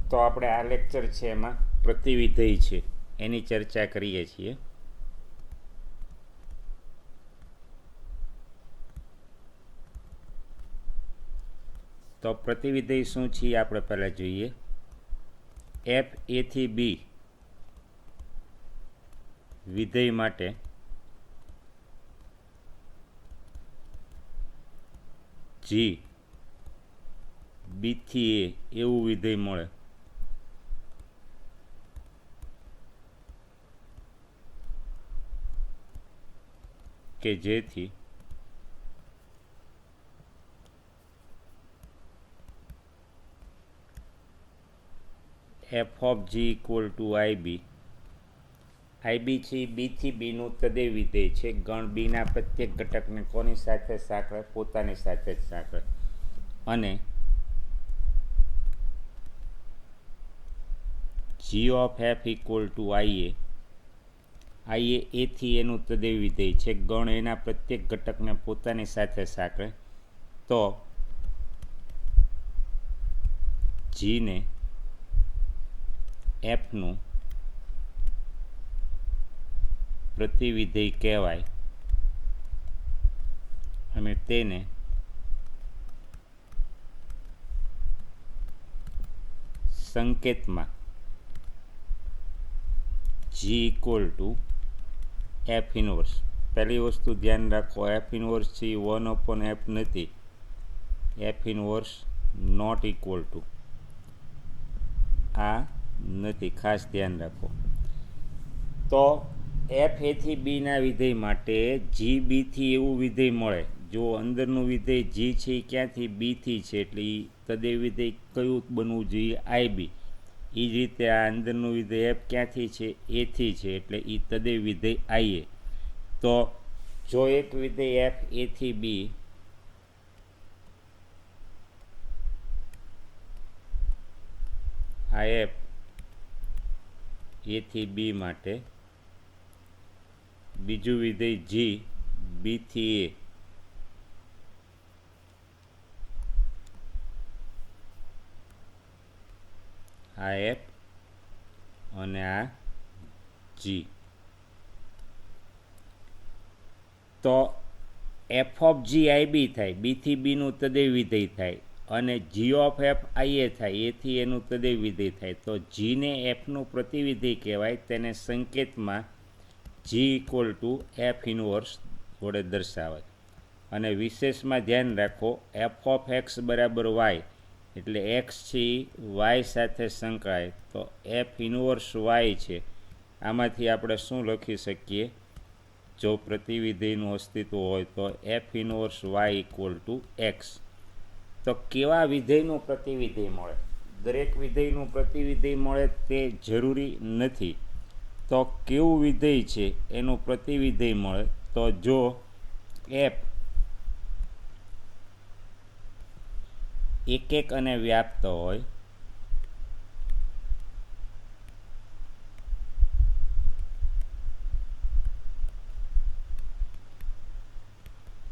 તો આપણે આ લેક્ચર છે એમાં પ્રતિવિધેય છે એની ચર્ચા કરીએ છીએ. તો પ્રતિવિધેય શું છે આપણે પહેલાં જોઈએ. એફ એ થી બી વિધેય માટે જી બી થી એ એવું વિધેય મળે કે જેથી f of g equal to IB. IB છે બીથી બીનું તદેય વિધેય છે. ગણ બીના પ્રત્યેક ઘટકને કોની સાથે સાંકળે? પોતાની સાથે જ સાંકળે. અને g of F equal to આઈએ. આઈએ એથી એનું તદેય વિધેય છે. ગણ એના પ્રત્યેક ઘટકને પોતાની સાથે સાંકળે તો જીને એફનું પ્રતિવિધેય કહેવાય અને તેને સંકેતમાં g equal to f inverse. પહેલી વસ્તુ ધ્યાન રાખો, એફ ઇનવર્સ છે 1/f નથી. F inverse not equal to આ નથી, ખાસ ધ્યાન રાખો. તો એફ એથી બીના વિધેય માટે જી બીથી એવું વિધેય મળે. જો અંદરનું વિધેય જી છે એ ક્યાંથી? બીથી છે, એટલે એ તદેય વિધેય કયું બનવું જોઈએ? આઈબી. એ જ રીતે આ અંદરનું વિધેય એફ ક્યાંથી છે? એથી છે, એટલે એ તદેય વિધેય આઈએ. તો જો એક વિધેય એફ એથી બી આ એફ એથી બી માટે, બીજું વિધેય જી બીથી એ આ એફ અને આ જી. તો એફ ઓફ જી આઈબી થાય, બીથી બીનું તદેય વિધેય થાય, અને જી ઓફ એફ આઈએ થાય, એથી એનું તદેય વિધેય થાય. તો જીને એફનું પ્રતિવિધેય કહેવાય. તેને સંકેતમાં g equal to f inverse વડે દર્શાવાય. અને વિશેષમાં ધ્યાન રાખો, એફ ઓફ એક્સ બરાબર વાય, એટલે એક્સ છે વાય સાથે સંકળાય. તો એફ ઇનવર્સ વાય છે. આમાંથી આપણે શું લખી શકીએ? જો પ્રતિવિધેયનું અસ્તિત્વ હોય તો f inverse y equal to x. તો કેવા વિધેયનું પ્રતિવિધેય મળે? દરેક વિધેયનું પ્રતિવિધેય મળે તે જરૂરી નથી. તો કેવું વિધેય છે એનું પ્રતિવિધેય મળે? તો જો એફ એક અને વ્યાપ્ત હોય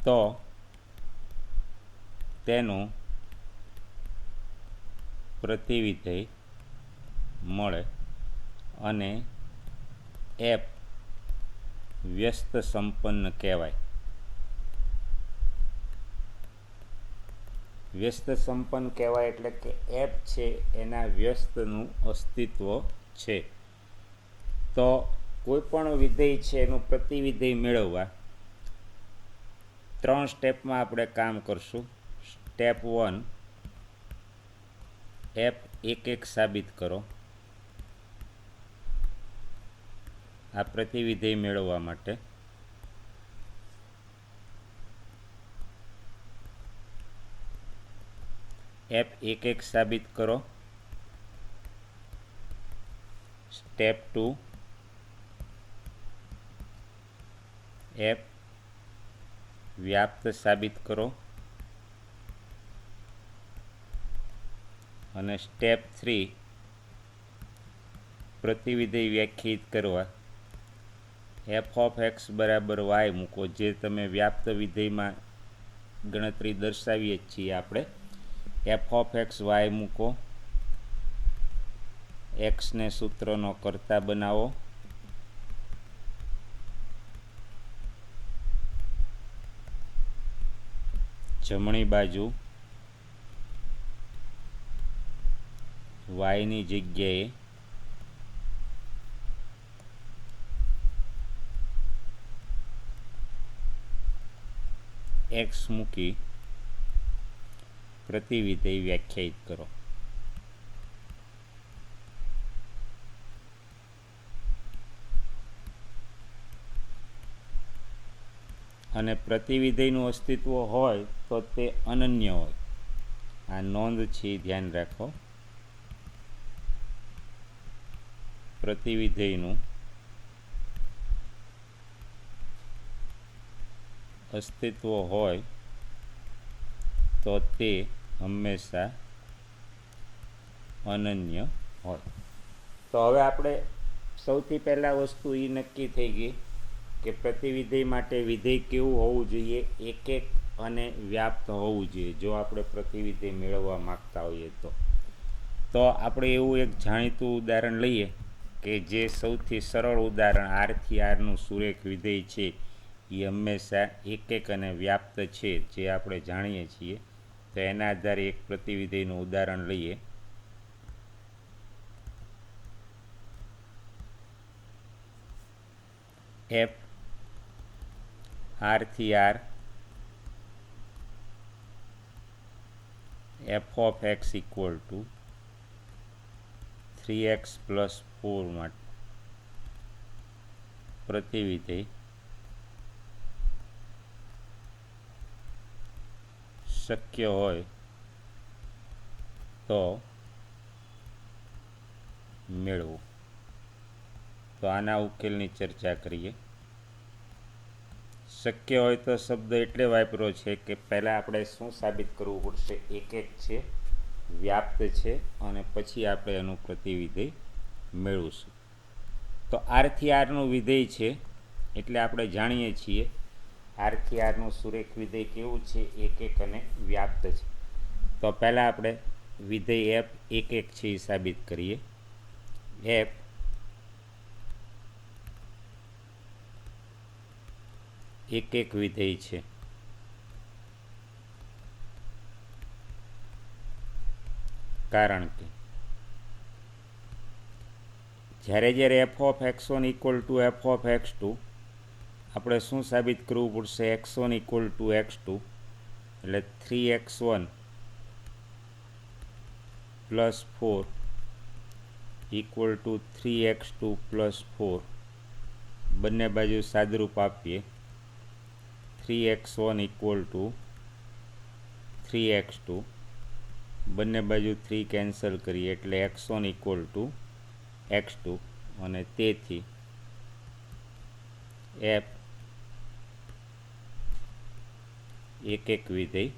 તો તેનું પ્રતિવિધેય મળે. અને એફ વ્યસ્ત સંપન્ન કહેવાય. વ્યસ્ત સંપન્ન કહેવાય એટલે કે એફ છે એના વ્યસ્તનું અસ્તિત્વ છે. તો કોઈ પણ વિધેય છે એનું પ્રતિવિધેય મેળવવા 3 સ્ટેપમાં આપણે કામ કરશું. સ્ટેપ 1, એફ એક સાબિત કરો. આ પ્રતિવિધેય મેળવવા માટે એફ એક સાબિત કરો. સ્ટેપ 2, એફ વ્યાપ્ત સાબિત કરો. અને સ્ટેપ 3, પ્રતિવિધેય વ્યાખ્યાયિત કરવા એફ ઓફ એક્સ બરાબર વાય મૂકો. જે તમે વ્યાપ્ત વિધેયમાં ગણતરી દર્શાવીએ છીએ આપણે. એફ ઓફ એક્સ વાય મૂકો. એક્સને સૂત્રનો કર્તા બનાવો, જમણી બાજુ વાયની જગ્યાએ એક્સ મૂકી પ્રતિવિધેય વ્યાખ્યાયિત કરો. અને પ્રતિવિધેયનું અસ્તિત્વ હોય તો તે અનન્ય હોય. આ નોંધ છે, ધ્યાન રાખો. પ્રતિવિધેયનું અસ્તિત્વ હોય તો તે હંમેશા અનન્ય હોય. તો હવે આપણે સૌથી પહેલાં વસ્તુ એ નક્કી થઈ ગઈ કે પ્રતિવિધેય માટે વિધેય કેવું હોવું જોઈએ, એક એક અને વ્યાપ્ત હોવું જોઈએ જો આપણે પ્રતિવિધેય મેળવવા માગતા હોઈએ તો આપણે એવું એક જાણીતું ઉદાહરણ લઈએ કે જે સૌથી સરળ ઉદાહરણ આરથી આરનું સુરેખ વિધેય છે એ હંમેશા એક એક અને વ્યાપ્ત છે જે આપણે જાણીએ છીએ. તો એના આધારે એક પ્રતિવિધેયનું ઉદાહરણ લઈએ. એફ આરથી R F of x equal to 3x + 4 માટે પ્રતિવિધેય શક્ય હોય તો મેળવો. તો આના ઉકેલની ચર્ચા કરીએ. શક્ય હોય તો શબ્દ એટલે વાપર્યો છે કે પહેલાં આપણે શું સાબિત કરવું પડશે, એક એક છે, વ્યાપ્ત છે, અને પછી આપણે એનું પ્રતિવિધેય મેળવીશું. તો આરથી આરનું વિધેય છે એટલે આપણે જાણીએ છીએ આરથી આરનું સુરેખ વિધેય કેવું છે, એક એક અને વ્યાપ્ત છે. તો પહેલાં આપણે વિધેય એફ એક એક છે એ સાબિત કરીએ. એફ એક એક વિધેય છે કારણ કે જ્યારે f(x1 = f(x2) આપણે શું સાબિત કરવું પડશે, x1 = x2 એટલે 3x1 + 4 = 3x2 + 4. બંને બાજુ સાદરૂપ આપીએ. 3x1 = 3x2, બંને બાજુ 3 કેન્સલ કરીએ એટલે x1 = x2 અને તેથી f એક એક વિધેય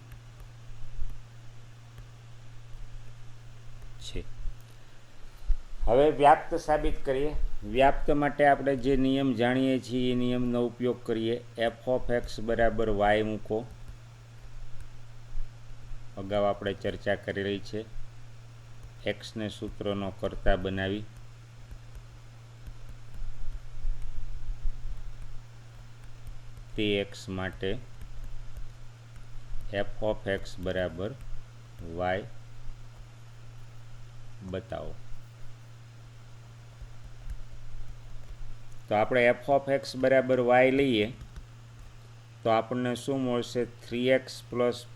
છે. હવે વ્યાપ્ત સાબિત કરીએ. વ્યાપ્ત માટે આપણે જે નિયમ જાણીએ છીએ એ નિયમનો ઉપયોગ કરીએ. f(x) = y મૂકો. અગાઉ આપણે ચર્ચા કરેલી છે. એક્સને સૂત્રનો કર્તા બનાવી તે એક્સ માટે f(x) = y બતાવો. તો આપણે f(x) = y લઈએ તો આપણને શું મળશે, 3x +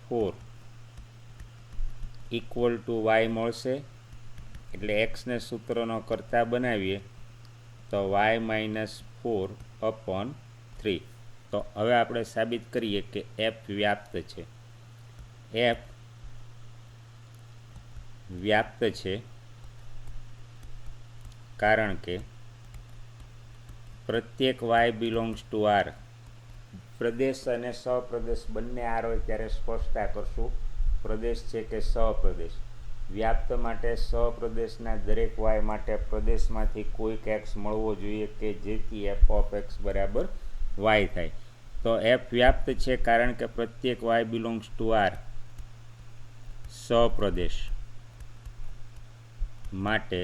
4 = y મળશે. એટલે એક્સને સૂત્રનો કર્તા બનાવીએ તો y - 4/3. તો હવે આપણે સાબિત કરીએ કે f વ્યાપ્ત છે. f વ્યાપ્ત છે કારણ કે પ્રત્યેક y બિલોંગ્સ ટુ R. પ્રદેશ અને સહપ્રદેશ બંને R હોય ત્યારે સ્પષ્ટતા કરશું પ્રદેશ છે કે સહપ્રદેશ. વ્યાપ્ત માટે સહપ્રદેશના દરેક y માટે પ્રદેશમાંથી કોઈક x મળવો જોઈએ કે જેથી f(x) = y થાય. તો f વ્યાપ્ત છે કારણ કે પ્રત્યેક y બિલોંગ્સ ટુ R. સહપ્રદેશ માટે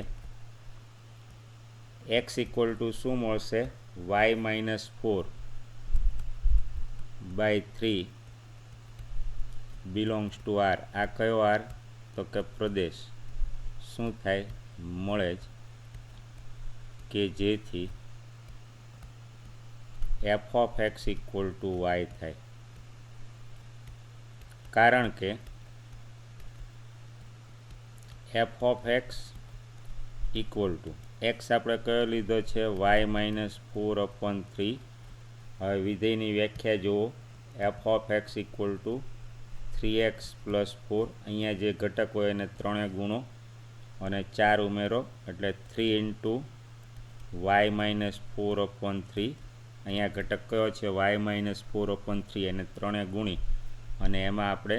એક્સ ઇક્વલ ટુ શું મળશે? Y minus 4/3 belongs to R. આ કયો આર? તો કે પ્રદેશ. શું થાય? મળે જ કે જેથી f of x equal to y થાય. કારણ કે F of x equal to x આપણે કયો લીધો છે? Y minus 4/3. હવે વિધેયની વ્યાખ્યા જુઓ. F of x equal to 3x plus 4. અહીંયા જે ઘટક હોય એને 3 ગુણો અને 4 ઉમેરો એટલે 3 ઇન્ટુ વાય માઇનસ 4/3. અહીંયા ઘટક કયો છે? Y minus 4/3. એને 3 ગુણી અને એમાં આપણે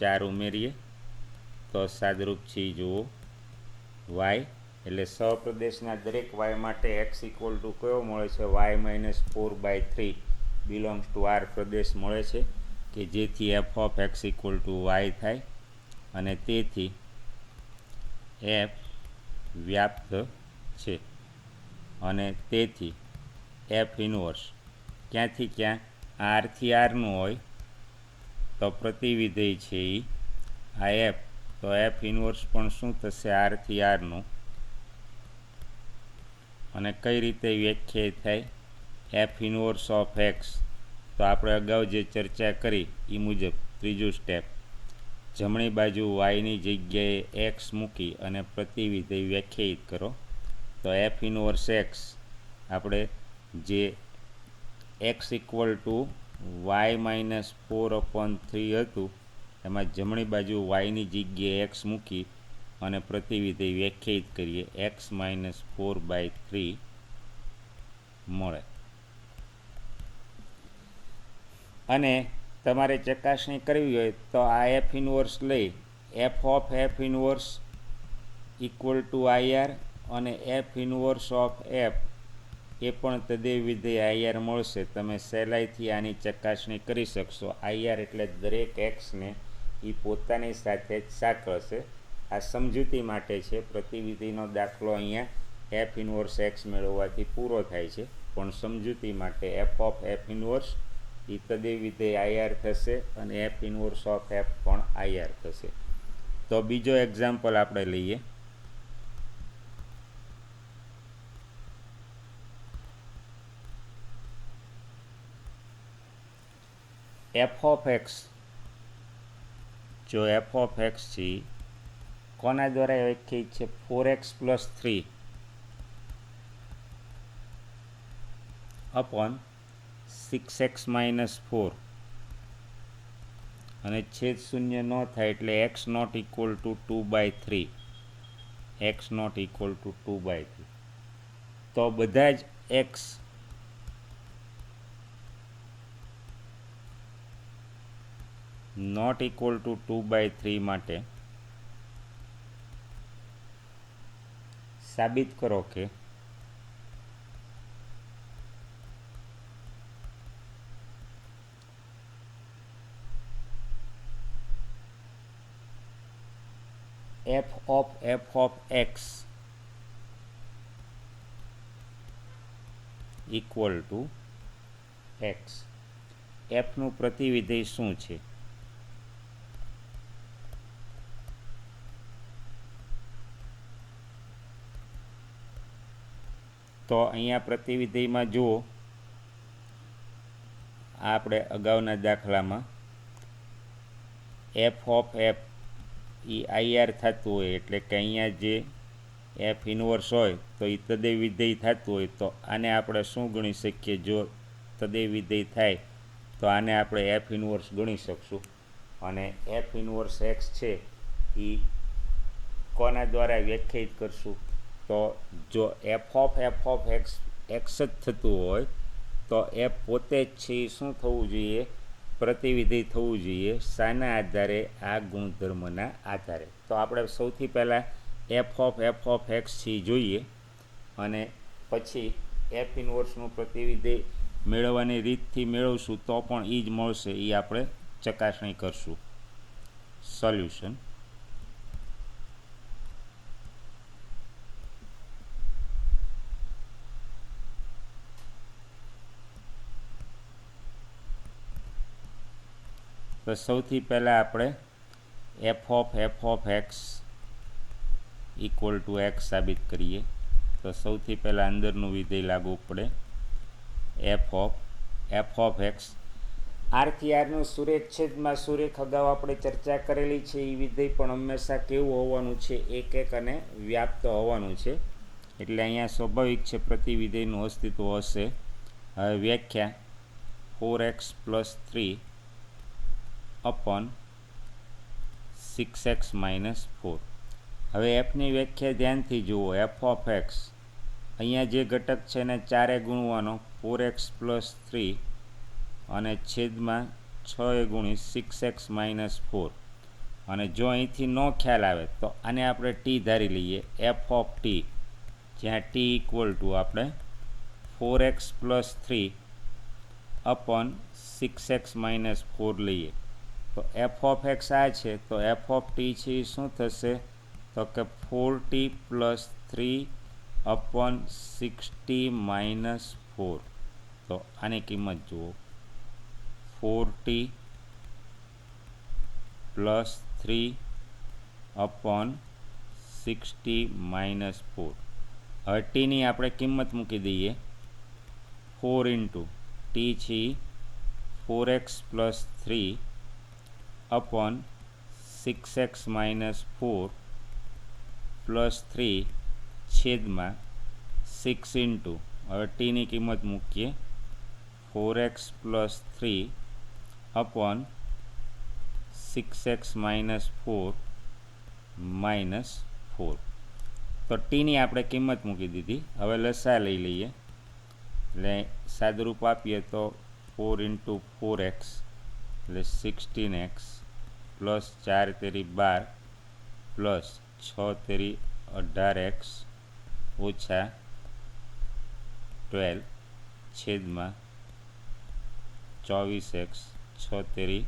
4 ઉમેરીએ તો સાદરૂપ છે જુઓ વાય. એટલે સહપ્રદેશના દરેક વાય માટે એક્સ ઇક્વલ ટુ કયો મળે છે? Y minus 4/3 belongs to R પ્રદેશ મળે છે કે જેથી f of x equal to y થાય. અને તેથી એફ વ્યાપ્ત છે અને તેથી એફ ઇનવર્સ ક્યાંથી ક્યાં? આરથી આરનું હોય તો પ્રતિવિધેય છે એ આ એફ, તો એફ ઇનવર્સ પણ શું થશે? આરથી આરનું. અને કઈ રીતે વ્યાખ્યાયિત થાય? એફ ઇનવર્સ ઓફ એક્સ, તો આપણે અગાઉ જે ચર્ચા કરી એ મુજબ ત્રીજું સ્ટેપ, જમણી બાજુ વાયની જગ્યાએ એક્સ મૂકી અને પ્રતિવિધેય વ્યાખ્યાયિત કરો. તો એફ ઇનવર્સ એક્સ આપણે જે x equal to y minus 4/3 હતું એમાં જમણી બાજુ વાયની જગ્યાએ એક્સ મૂકી અને પ્રતિવિધેય વ્યાખ્યાયિત કરીએ એક્સ માઇનસ 4/3 મળે. અને તમારે ચકાસણી કરવી હોય તો આ એફ ઇનવર્સ લઈ F of F inverse equal to IR અને એફ ઇનવર્સ ઓફ એફ એ પણ તદેવ વિધેય આઈઆર મળશે. તમે સહેલાઈથી આની ચકાસણી કરી શકશો. આઈઆર એટલે દરેક એક્સને એ પોતાની સાથે જ સાંકળશે. આ સમજૂતી માટે છે. પ્રતિવિધિનો દાખલો અહીંયા એફ ઇનવર્સ એક્સ મેળવવાથી પૂરો થાય છે, પણ સમજૂતી માટે એફ ઓફ એફ ઇનવર્સ એ તદેવ વિધેય આઈઆર થશે અને એફ ઇનવર્સ ઓફ એફ પણ આઈઆર થશે. તો બીજો એક્ઝામ્પલ આપણે લઈએ. એફ ઓફ એક્સ, જો એફ ઓફ એક્સ છે કોના દ્વારા વ્યાખ્યાયિત છે? 4x plus 3 upon 6x minus 4 અને છેદ શૂન્ય ન થાય એટલે x not equal to 2/3. X not equal to 2/3. તો બધા જ એક્સ નોટ ઇક્વલ ટુ 2/3 માટે સાબિત કરો કે F of x equal to X. એફનું પ્રતિવિધેય શું છે? તો અહીંયા પ્રતિવિધેયમાં જુઓ, આપણે અગાઉના દાખલામાં એફ ઓફ એફ એ આઈઆર થતું હોય એટલે કે અહીંયા જે એફ ઇનવર્સ હોય તો એ તદેવ વિધેય થતું હોય તો આને આપણે શું ગણી શકીએ? જો તદેવ વિધેય થાય તો આને આપણે એફ ઇનવર્સ ગણી શકશું. અને એફ ઇનવર્સ એક્સ છે એ કોના દ્વારા વ્યાખ્યાયિત કરશું? તો જો એફ ઓફ એક્સ એક્સ જ થતું હોય તો એફ પોતે જ છે એ શું થવું જોઈએ? પ્રતિવિધેય થવું જોઈએ. શાના આધારે? આ ગુણધર્મના આધારે. તો આપણે સૌથી પહેલાં એફ ઓફ એક્સ છે જોઈએ અને પછી એફ ઇનવર્સનું પ્રતિવિધેય મેળવવાની રીતથી મેળવશું તો પણ એ જ મળશે. એ આપણે ચકાસણી કરશું. સોલ્યુશન. તો સૌથી પહેલાં આપણે F of x equal to x સાબિત કરીએ. તો સૌથી પહેલાં અંદરનું વિધેય લાગુ પડે એફ ઓફ એક્સ. આરથી આરનું સુરેખ છેદમાં સુરેખ અગાઉ આપણે ચર્ચા કરેલી છે. એ વિધેય પણ હંમેશા કેવું હોવાનું છે? એક અને વ્યાપ્ત હોવાનું છે. એટલે અહીંયા સ્વાભાવિક છે પ્રતિ વિધેયનું અસ્તિત્વ હશે. હવે વ્યાખ્યા 4x + 3 અપોન 6x - 4. હવે એફની વ્યાખ્યા ધ્યાનથી જુઓ. એફ ઓફ એક્સ અહીંયા જે ઘટક છે એને 4 ગુણવાનો 4x + 3 અને છેદમાં 6 ગુણી 6x - 4. અને જો અહીંથી નો ખ્યાલ આવે તો આને આપણે ટી ધારી લઈએ. એફ ઓફ ટી, જ્યાં ટી ઇક્વલ ટુ આપણે 4x + 3 અપોન 6x - 4 લઈએ. તો એફ ઓફ એક્સ આ છે, તો એફ ઓફ ટી છે એ શું થશે? તો કે 4t + 3 અપોન 6t - 4. તો આની કિંમત જુઓ, 4t + 3 અપોન 6t - 4. હવે ટીની આપણે કિંમત મૂકી દઈએ. 4 ઇન્ટુ ટી છે 4x + 3 અપોન 6x - 4 પ્લસ 3 છેદમાં 6 ઇન્ટુ, હવે ટીની કિંમત મૂકીએ 4x + 3 અપોન 6x - 4 -4. તો ટીની આપણે કિંમત મૂકી દીધી. હવે લસા લઈ લઈએ. એટલે સાદુરૂપ આપીએ તો 4 ઇન્ટુ 4x એટલે 16x પ્લસ 4 તેરી 12 પ્લસ 6 તેરી 18x ઓછા 12 છેદમાં 24x 6 તેરી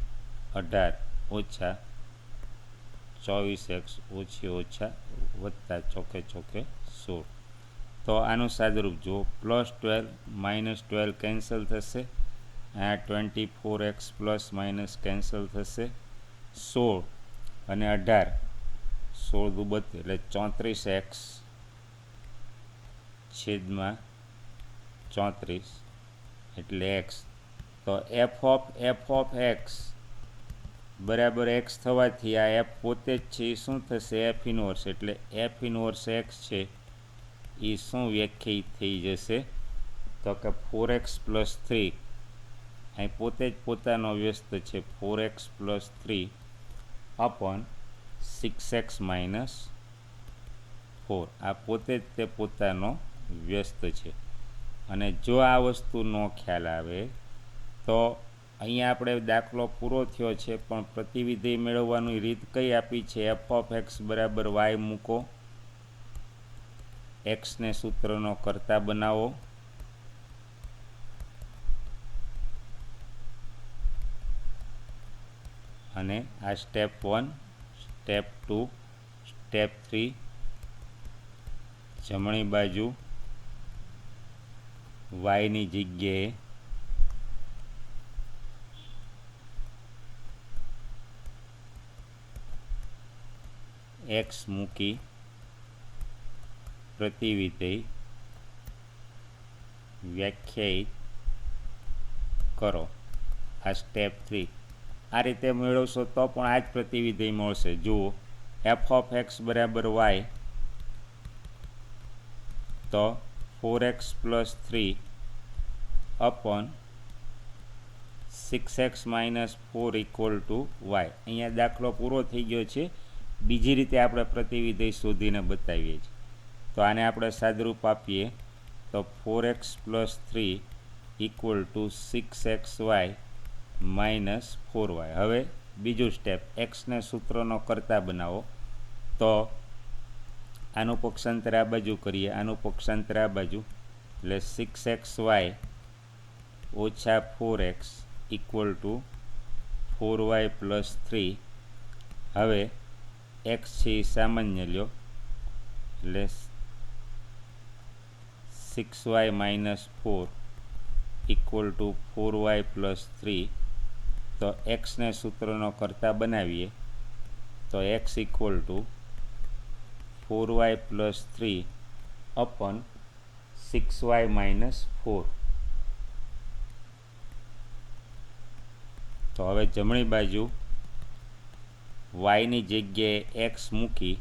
18 ઓછા 24x ઓછા વત્તા ચોકે 16. તો આનું સાદુરૂપ જુઓ. +12 -12 કેન્સલ થશે. આ 24x ± કેન્સલ થશે. 16 અને 18 16 દુ 32 એટલે 34x છેદમાં 34 એટલે x. તો એફ ઓફ એક્સ બરાબર એક્સ થવાથી આ એફ પોતે જ છે એ શું થશે? F inverse. એટલે એફ ઇનવર્સ એક્સ છે એ શું વ્યાખ્યાયિત થઈ જશે? તો કે 4x + 3, અહીં પોતે જ પોતાનો વ્યસ્ત છે, 4x + 3 અપોન 6x - 4. આ પોતે જ તે પોતાનો વ્યસ્ત છે. અને જો આ વસ્તુનો ખ્યાલ આવે તો અહીંયા આપણે દાખલો પૂરો થયો છે, પણ પ્રતિવિધેય મેળવવાની રીત કઈ આપી છે? એફ ઓફ એક્સ બરાબર વાય મૂકો, એક્સને સૂત્રનો કર્તા બનાવો, અને આ સ્ટેપ 1, સ્ટેપ 2, સ્ટેપ 3 જમણી બાજુ વાયની જગ્યાએ એક્સ મૂકી પ્રતિવિધેય વ્યાખ્યાયિત કરો. આ સ્ટેપ 3 આ રીતે મેળવશો તો પણ આ જ પ્રતિવિધેય મળશે. જુઓ, એફ ઓફ એક્સ બરાબર વાય, તો 4x + 3 upon 6x - 4 equal to Y. અહીંયા દાખલો પૂરો થઈ ગયો છે. બીજી રીતે આપણે પ્રતિવિધેય શોધીને બતાવીએ છીએ. તો આને આપણે સાદુરૂપ આપીએ તો 4x + 3 equal to 6xy - 4y. હવે બીજું સ્ટેપ, એક્સને સૂત્રનો કર્તા બનાવો. તો આનું પક્ષાંતર આ બાજુ કરીએ, આનું પક્ષાંતર આ બાજુ, એટલે 6xy - 4x equal to 4y + 3. હવે x છે એ સામાન્ય લ્યો, એટલે 6y - 4 ઇક્વલ ટુ 4y + 3 તો એક્સને સૂત્રનો કરતા બનાવીએ તો x equal two 4y plus 3 અપન 6y minus 4. તો હવે જમણી બાજુ વાયની જગ્યાએ એક્સ મૂકી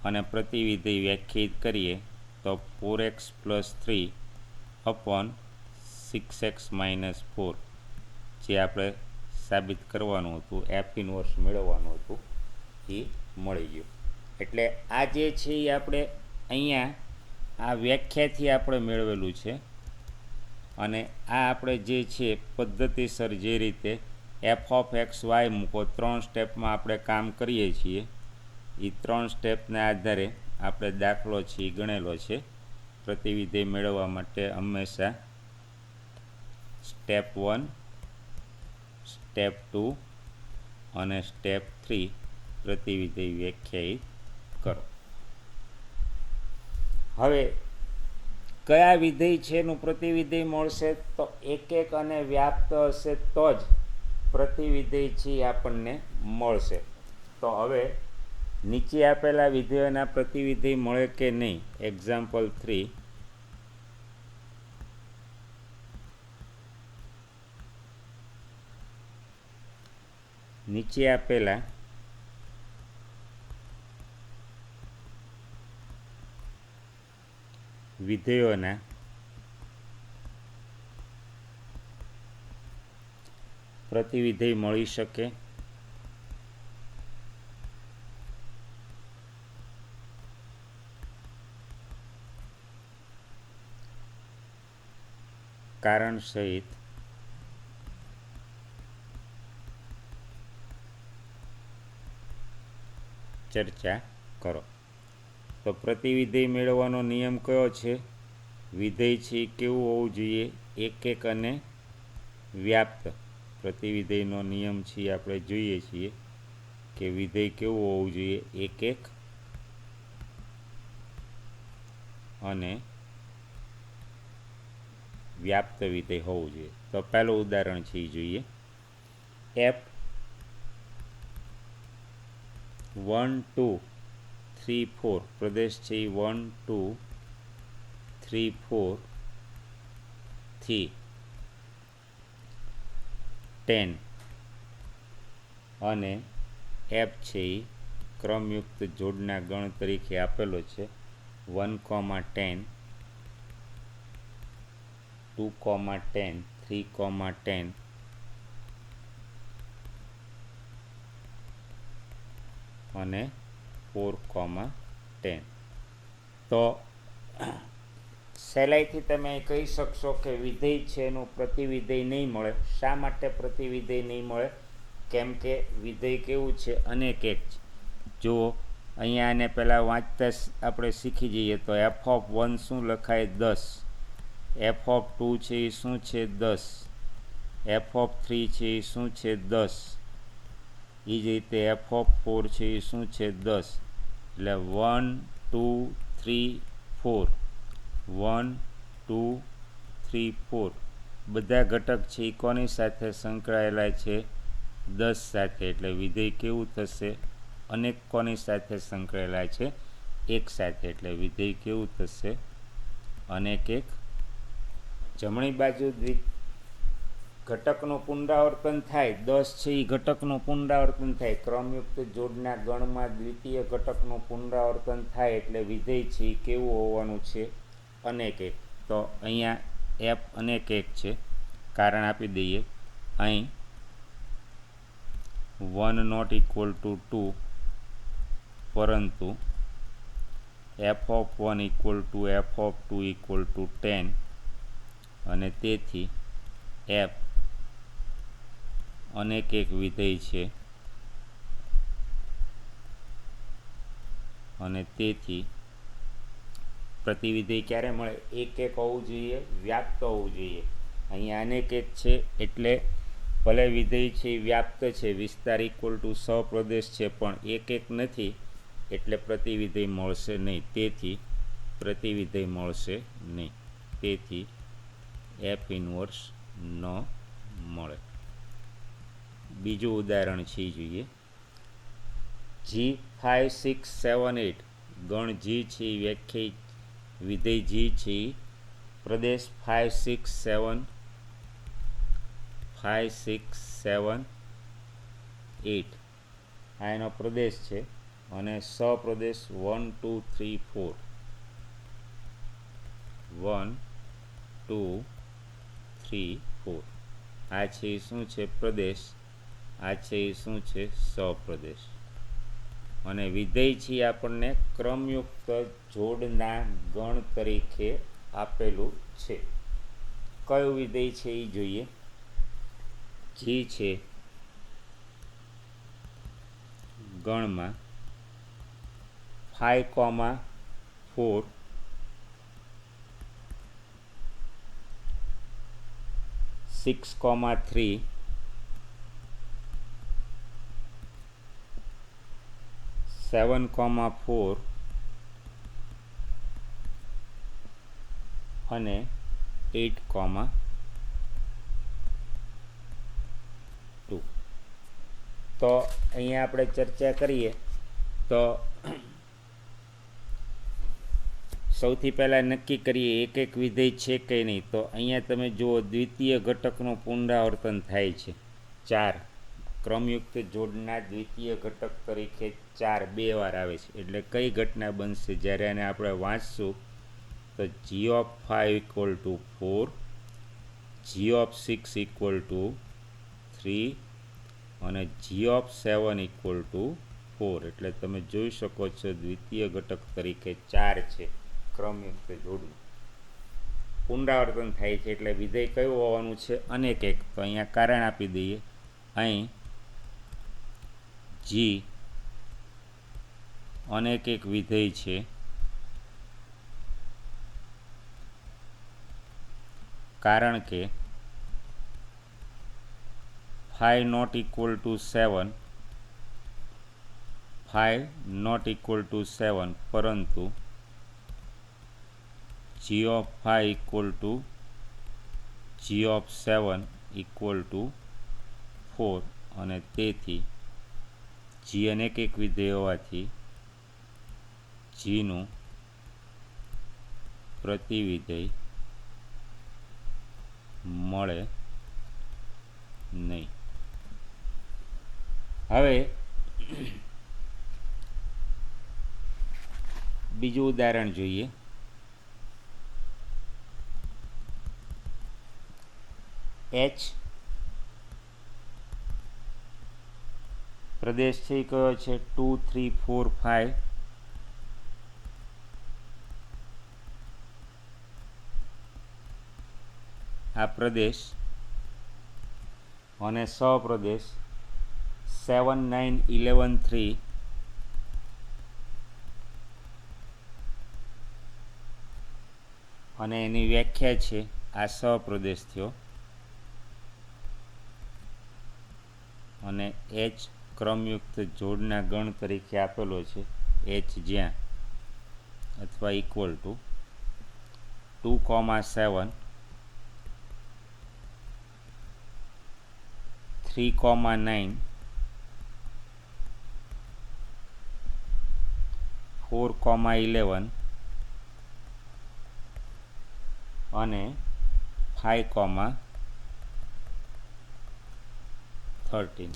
અને પ્રતિવિધેય વ્યાખ્યાયિત કરીએ તો 4x plus 3 upon 6x minus 4 જે આપણે સાબિત કરવાનું હતું, એફ ઇનવર્સ મેળવવાનું હતું, એ મળી ગયું. એટલે આ જે છે એ આપણે અહીંયા આ વ્યાખ્યાથી આપણે મેળવેલું છે અને આ આપણે જે છે પદ્ધતિસર જે રીતે એફ ઓફ એક્સ વાય મૂકો 3 સ્ટેપમાં આપણે કામ કરીએ છીએ એ 3 સ્ટેપના આધારે આપણે દાખલો છે એ ગણેલો છે. પ્રતિવિધેય મેળવવા માટે હંમેશા સ્ટેપ 1, સ્ટેપ 2 અને સ્ટેપ 3 પ્રતિવિધેય વ્યાખ્યાયિત કરો. હવે કયા વિધેય છે એનું પ્રતિવિધેય મળશે તો એક અને વ્યાપ્ત હશે તો જ પ્રતિવિધેય છે આપણને મળશે. તો હવે નીચે આપેલા વિધેયોના પ્રતિવિધેય મળે કે નહીં. એક્ઝામ્પલ 3, નીચે આપેલા વિધેયોના પ્રતિવિધેય મળી શકે. કારણ સહિત ચર્ચા કરો. તો પ્રતિવિધેય મેળવવાનો નિયમ કયો છે? વિધેય છે કેવું હોવું જોઈએ? એક અને વ્યાપ્ત. પ્રતિવિધેયનો નિયમ છે આપણે જોઈએ છીએ કે વિધેય કેવું હોવું જોઈએ? એક અને વ્યાપ્ત વિધેય હોવું જોઈએ. તો પહેલું ઉદાહરણ છે એ જોઈએ. એફ 1 2 3 4 પ્રદેશ છે 1 2 3 4 થી 10 અને એફ છે એ ક્રમયુક્ત જોડના ગણ તરીકે આપેલો છે 1, 10 2, 10 3, 10 અને 4, 10. તો સહેલાઈથી તમે કહી શકશો કે વિધેય છે એનું પ્રતિવિધેય નહીં મળે. શા માટે પ્રતિવિધેય નહીં મળે? કેમ કે વિધેય કેવું છે? અનેક એક છે. જુઓ અહીંયા આને પહેલાં વાંચતા આપણે શીખી જઈએ તો એફ ઓફ 1 શું લખાય? 10. એફ ઓફ 2 છે એ શું છે? 10. એફ ઓફ 3 છે એ શું છે? 10. એ જ રીતે એફ ઓફ 4 છે એ શું છે? 10. એટલે 1 2 3 4 1 2 3 4 બધા ઘટક છે એ કોની સાથે સંકળાયેલા છે? 10 સાથે. એટલે વિધેય કેવું થશે? અનેક કોની સાથે સંકળાયેલા છે? 1 સાથે. એટલે વિધેય કેવું થશે? અનેક એક. જમણી બાજુ ઘટકનું પુનરાવર્તન થાય. 10 છે એ ઘટકનું પુનરાવર્તન થાય. ક્રમયુક્ત જોડના ગણમાં દ્વિતીય ઘટકનું પુનરાવર્તન થાય એટલે વિધેય છે એ કેવું હોવાનું છે? અનેક એક. તો અહીંયા એફ અનેક એક છે. કારણ આપી દઈએ. અહીં 1 નોટ ઇક્વલ ટુ 2 પરંતુ F of 1 equal to F of 2 equal to 10 અને તેથી એફ અનેક એક વિધેય છે અને તેથી પ્રતિવિધેય ક્યારે મળે? એક હોવું જોઈએ, વ્યાપ્ત હોવું જોઈએ. અહીંયા અનેક એક છે એટલે ભલે વિધેય છે વ્યાપ્ત છે, વિસ્તાર ઇક્વલ ટુ સપ્રદેશ છે, પણ એક નથી એટલે પ્રતિવિધેય મળશે નહીં. તેથી પ્રતિવિધેય મળશે નહીં. તેથી એફ ઇનવર્સ ન મળે. બીજું ઉદાહરણ છે એ જોઈએ. G5678 ગણ G છે એ વ્યાખ્યાયિત વિધેય G છે એ પ્રદેશ 567 આ એનો પ્રદેશ છે અને સપ્રદેશ 1 2 3 4 1 2 3 4 આ છે એ શું છે પ્રદેશ, આ છે એ શું છે સપ્રદેશ. અને વિધેય છે આપણને ક્રમયુક્ત જોડના ગણ તરીકે આપેલું છે. કયું વિધેય છે એ જોઈએ. જી છે ગણમાં 5,4 6,3 7,4 અને 8,2. તો અહીંયા આપણે ચર્ચા કરીએ તો સૌથી પહેલાં નક્કી કરીએ એક એક વિધેય છે કે નહીં. તો અહીંયા તમે જુઓ દ્વિતીય ઘટકનું પુનરાવર્તન થાય છે 4. ક્રમયુક્ત જોડના દ્વિતીય ઘટક તરીકે 4 બે વાર આવે છે. એટલે કઈ ઘટના બનશે જ્યારે આને આપણે વાંચશું તો G(5) = 4, G(6) = 3 અને G(7) = 4. એટલે તમે જોઈ શકો છો દ્વિતીય ઘટક તરીકે 4 છે ક્રમયુક્ત જોડનું. પુનરાવર્તન થાય છે એટલે વિધેય કયું હોવાનું છે અનેક એક. તો અહીંયા કારણ આપી દઈએ. અહીં G અનેક એક વિધેય છે કારણ કે 5 ≠ 7 પરંતુ G(5) = G(7) = 4 અને તેથી G અનેક એક વિધેય હોવાથી Gનું પ્રતિવિધેય મળે નહીં. હવે બીજું ઉદાહરણ જોઈએ. H પ્રદેશ છે એ કયો છે 2 3 4 5. આ પ્રદેશ અને સપ્રદેશ 7 9 11 3 અને એની વ્યાખ્યા છે આ સપ્રદેશ થયો અને H ક્રમયુક્ત જોડના ગણ તરીકે આપેલો છે. H જ્યાં અથવા ઇક્વલ ટુ 2,7 3,9 4,11 અને 5,13.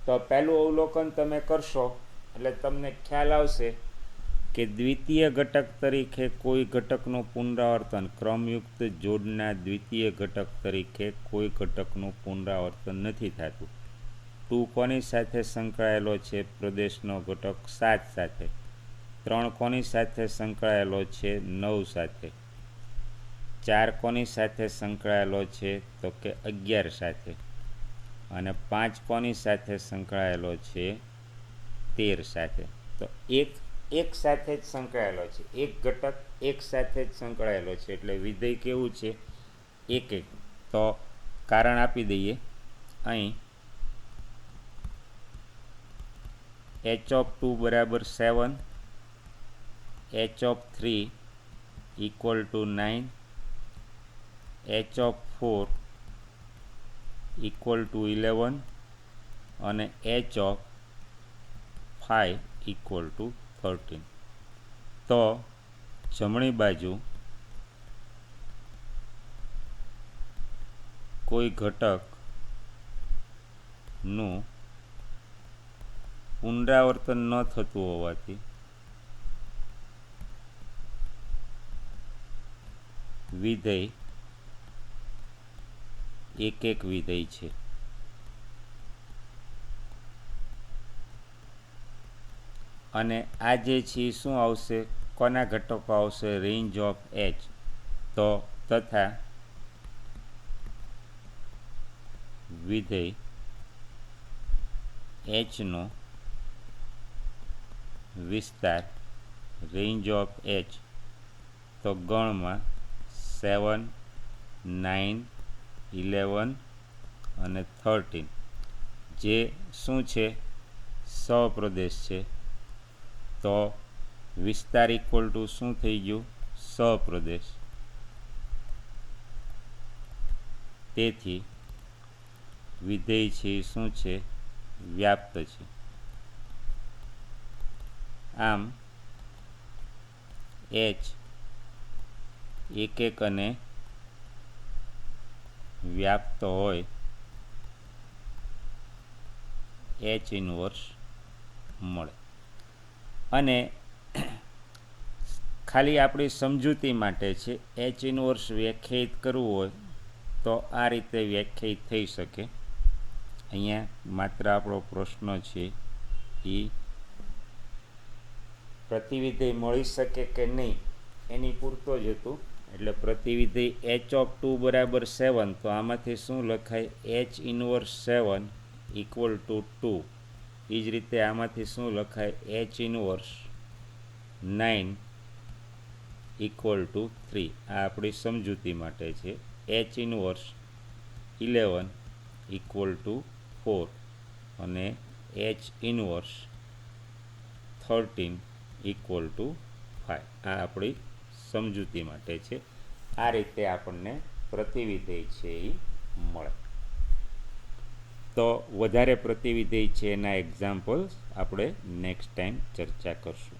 તો પહેલું અવલોકન તમે કરશો એટલે તમને ખ્યાલ આવશે કે દ્વિતીય ઘટક તરીકે કોઈ ઘટકનું પુનરાવર્તન ક્રમયુક્ત જોડના દ્વિતીય ઘટક તરીકે કોઈ ઘટકનું પુનરાવર્તન નથી થતું. 2 કોની સાથે સંકળાયેલો છે પ્રદેશનો ઘટક 7 સાથે. 3 કોની સાથે સંકળાયેલો છે 9 સાથે. 4 કોની સાથે સંકળાયેલો છે તો કે 11 સાથે. અને 5 કોની સાથે સંકળાયેલો છે 13 સાથે. તો એક સાથે જ સંકળાયેલો છે, એક ઘટક એક સાથે જ સંકળાયેલો છે એટલે વિધેય કેવું છે એક એક. તો કારણ આપી દઈએ. અહીં H(2) = 7, H(3) = 9, H(4) = 11 અને એચ ઓફ 5 ઇક્વલ ટુ 13. તો જમણી બાજુ કોઈ ઘટકનું પુનરાવર્તન ન થતું હોવાથી વિધેય એક વિધેય છે. અને આ જે છે એ શું આવશે, કોના ઘટકો આવશે, રેન્જ ઓફ એચ. તો તથા વિધેય એચનો વિસ્તાર રેન્જ ઓફ એચ, તો ગણમાં 7, 9, 11 અને 13 જે શું છે, સહપ્રદેશ છે. તો વિસ્તાર ઇક્વલ ટુ શું થઈ ગયું, સહપ્રદેશ. તેથી વિધેય છે એ શું છે, વ્યાપ્ત છે. આમ એચ એક અને વ્યાપ્ત હોય એચ ઇનવર્સ મળે. અને ખાલી આપણી સમજૂતી માટે છે, એચ ઇનવર્સ વ્યાખ્યાયિત કરવું હોય તો આ રીતે વ્યાખ્યાયિત થઈ શકે. અહીંયા માત્ર આપણો પ્રશ્ન છે એ પ્રતિવિધેય મળી શકે કે નહીં એની પૂરતો જ હતું. એટલે પ્રતિવિધેય એચ ઓફ 2 બરાબર 7, તો આમાંથી શું લખાય, એચ ઇનવર્સ 7 ઇક્વલ ટુ 2. એ જ રીતે આમાંથી શું લખાય, એચ ઇનવર્સ 9 ઇક્વલ ટુ 3. આ આપણી સમજૂતી માટે છે. એચ ઇનવર્સ 11 ઇક્વલ ટુ 4 અને એચ ઇનવર્સ 13 ઇક્વલ ટુ 5. આ આપણી સમજૂતી માટે છે. આ રીતે આપણને પ્રતિવિધેય છે એ મળે. તો વધારે પ્રતિવિધેય છે એના એક્ઝામ્પલ્સ આપણે નેક્સ્ટ ટાઈમ ચર્ચા કરશું.